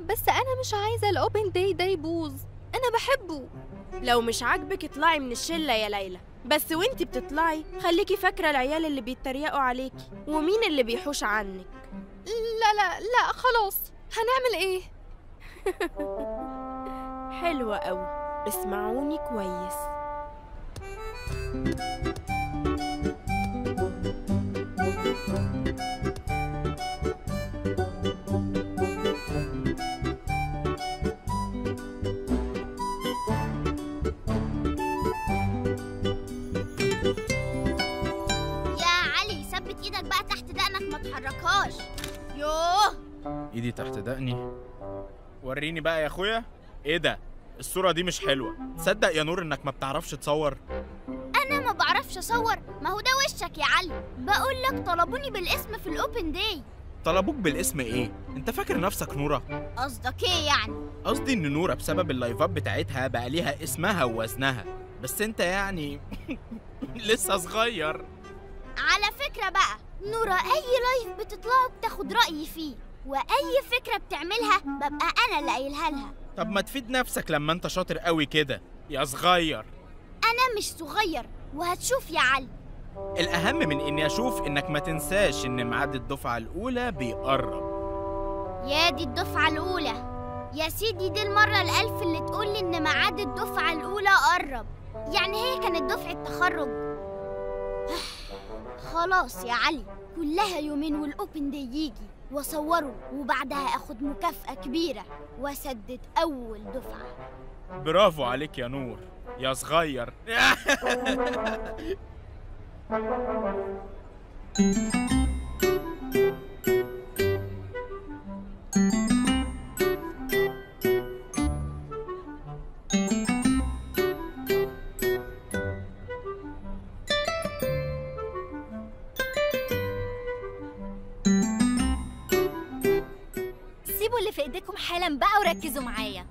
بس أنا مش عايزة الأوبن داي ده يبوظ، أنا بحبه. لو مش عاجبك اطلعي من الشلة يا ليلى، بس وانتي بتطلعي خليكي فاكرة العيال اللي بيتريقوا عليكي ومين اللي بيحوش عنك. لا لا لا خلاص، هنعمل إيه؟ حلوة قوي، اسمعوني كويس. ايدك بقى تحت دقنك ما تحركهاش. يوه، ايدي تحت دقني؟ وريني بقى يا اخويا. ايه ده؟ الصورة دي مش حلوة. تصدق يا نور انك ما بتعرفش تصور؟ انا ما بعرفش اصور؟ ما هو ده وشك يا علي. بقول لك طلبوني بالاسم في الاوبن داي. طلبوك بالاسم ايه؟ انت فاكر نفسك نورة؟ قصدك ايه يعني؟ قصدي ان نورة بسبب اللايفات بتاعتها بقى ليها اسمها ووزنها، بس انت يعني لسه صغير. على فكرة بقى، نورة أي لايف بتطلعه بتاخد رأيي فيه، وأي فكرة بتعملها ببقى أنا اللي قايلها لها. طب ما تفيد نفسك لما انت شاطر قوي كده يا صغير. أنا مش صغير، وهتشوف يا علي. الأهم من إني أشوف إنك ما تنساش إن ميعاد الدفعة الأولى بيقرب. يا دي الدفعة الأولى يا سيدي، دي المرة الألف اللي تقولي إن ميعاد الدفعة الأولى قرب. يعني هي كانت دفعة تخرج. خلاص يا علي، كلها يومين والأوبن داي يجي واصوره، وبعدها اخد مكافأة كبيرة واسدد أول دفعة. برافو عليك يا نور يا صغير. سيبوا اللي في ايديكم حالا بقى وركزوا معايا.